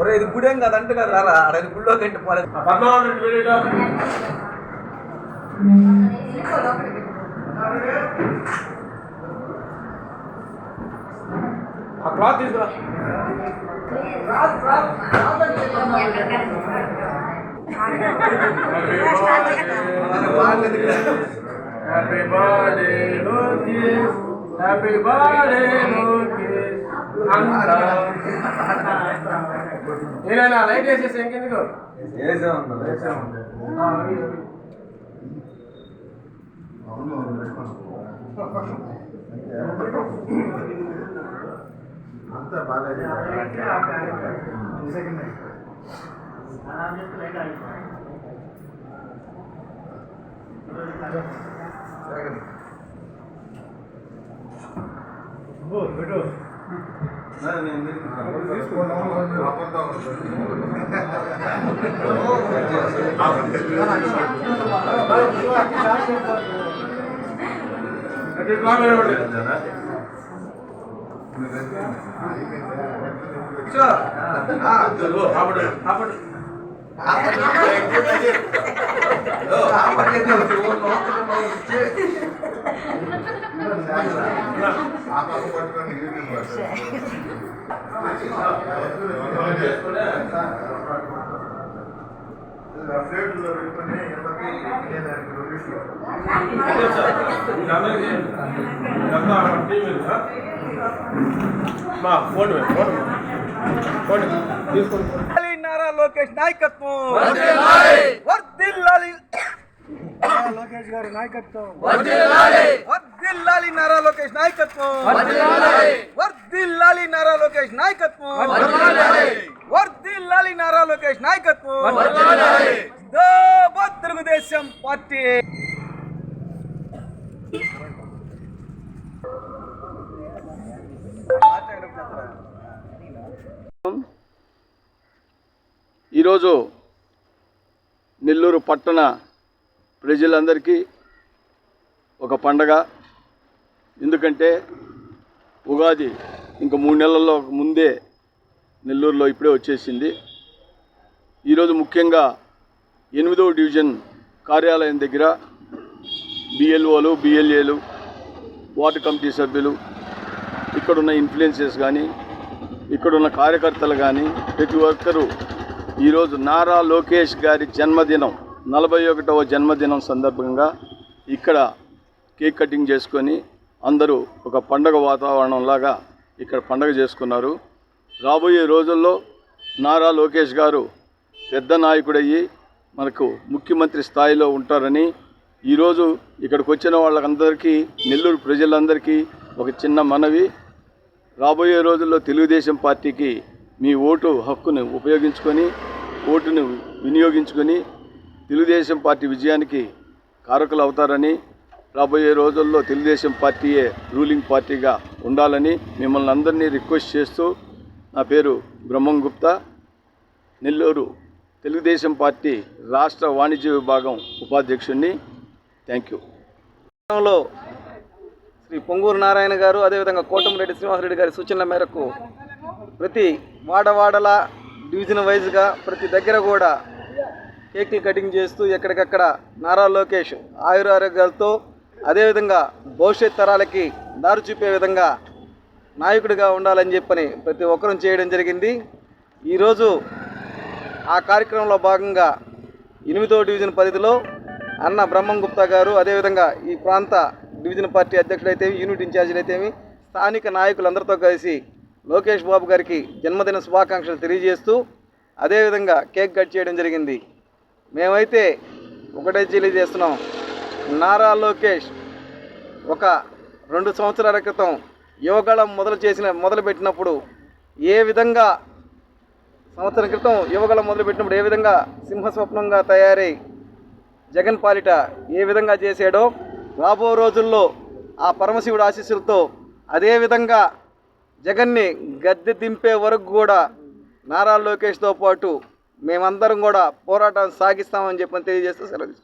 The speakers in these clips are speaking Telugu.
ఒరే ఇది గుడేం కదంటే కదా రా అరే గుళ్ళో కంటే పోలేదు ఆ క్లాత్ తీసుకురా happy birthday Lokesh happy birthday Lokesh నేనైనా లైట్ వేసేసి ఇంకెందుకు అంతా బాగా నారా లోకేష్ నాయకత్వం లోకేష్ గారి నాయకత్వం వర్ధిల్లాలి నారా లోకేష్ నాయకత్వం వర్ధిల్లాలి నారా లోకేష్ నాయకత్వం వర్ధిల్లాలి నారా లోకేష్ నాయకత్వం జిందాబాద్ తెలుగుదేశం పార్టీ. ఈరోజు నెల్లూరు పట్టణ ప్రజలందరికీ ఒక పండగ. ఎందుకంటే ఉగాది ఇంక 3 నెలల్లో ముందే నెల్లూరులో ఇప్పుడే వచ్చేసింది. ఈరోజు ముఖ్యంగా 8వ డివిజన్ కార్యాలయం దగ్గర బిఎల్ఓలు బిఎల్ఏలు వార్డు కమిటీ సభ్యులు ఇక్కడున్న ఇన్ఫ్లుయెన్సెస్ కానీ ఇక్కడున్న కార్యకర్తలు కానీ ప్రతి ఒక్కరూ ఈరోజు నారా లోకేష్ గారి జన్మదినం 41వ జన్మదినం సందర్భంగా ఇక్కడ కేక్ కటింగ్ చేసుకొని అందరూ ఒక పండగ వాతావరణంలాగా ఇక్కడ పండగ చేసుకున్నారు. రాబోయే రోజుల్లో నారా లోకేష్ గారు పెద్ద నాయకుడయ్యి మనకు ముఖ్యమంత్రి స్థాయిలో ఉంటారని ఈరోజు ఇక్కడికి వచ్చిన వాళ్ళందరికీ నెల్లూరు ప్రజలందరికీ ఒక చిన్న మనవి. రాబోయే రోజుల్లో తెలుగుదేశం పార్టీకి మీ ఓటు హక్కును ఉపయోగించుకొని ఓటును వినియోగించుకొని తెలుగుదేశం పార్టీ విజయానికి కారకులు అవుతారని, రాబోయే రోజుల్లో తెలుగుదేశం పార్టీయే రూలింగ్ పార్టీగా ఉండాలని మిమ్మల్ని అందరినీ రిక్వెస్ట్ చేస్తూ, నా పేరు బ్రహ్మం గుప్తా, నెల్లూరు తెలుగుదేశం పార్టీ రాష్ట్ర వాణిజ్య విభాగం ఉపాధ్యక్షుడిని. Thank you. శ్రీ పొంగూరు నారాయణ గారు అదేవిధంగా కోటమిరెడ్డి శ్రీనివాసరెడ్డి గారి సూచనల మేరకు ప్రతి వాడవాడల డివిజన్ వైజ్గా ప్రతి దగ్గర కూడా కేకులు కటింగ్ చేస్తూ ఎక్కడికక్కడ నారా లోకేష్ ఆయురారోగ్యాలతో అదేవిధంగా భవిష్యత్ తరాలకి దారి చూపే విధంగా నాయకుడిగా ఉండాలని చెప్పని ప్రతి ఒక్కరూ చేయడం జరిగింది. ఈరోజు ఆ కార్యక్రమంలో భాగంగా 8వ డివిజన్ పరిధిలో అన్న బ్రహ్మం గుప్తా గారు అదేవిధంగా ఈ ప్రాంత డివిజన్ పార్టీ అధ్యక్షుడైతేమి యూనిట్ ఇన్ఛార్జీలు అయితేమి స్థానిక నాయకులందరితో కలిసి లోకేష్ బాబు గారికి జన్మదిన శుభాకాంక్షలు తెలియజేస్తూ అదేవిధంగా కేక్ కట్ చేయడం జరిగింది. మేమైతే ఒకటే తెలియజేస్తున్నాం, నారా లోకేష్ ఒక 2 సంవత్సరాల క్రితం యువగళం మొదలుపెట్టినప్పుడు ఏ విధంగా సంవత్సరం క్రితం యువగళం మొదలుపెట్టినప్పుడు ఏ విధంగా సింహస్వప్నంగా తయారై జగన్ పాలిట ఏ విధంగా చేశాడో రాబో రోజుల్లో ఆ పరమశివుడు ఆశీస్సులతో అదేవిధంగా జగన్ని గద్దె దింపే వరకు కూడా నారా లోకేష్తో పాటు మేమందరం కూడా పోరాటం సాగిస్తామని చెప్పని తెలియజేస్తూ సెలవు.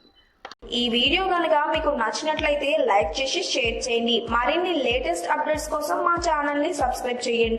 ఈ వీడియో కనుక మీకు నచ్చినట్లయితే లైక్ చేసి షేర్ చేయండి. మరిన్ని లేటెస్ట్ అప్డేట్స్ కోసం మా ఛానల్ ని సబ్స్క్రైబ్ చేయండి.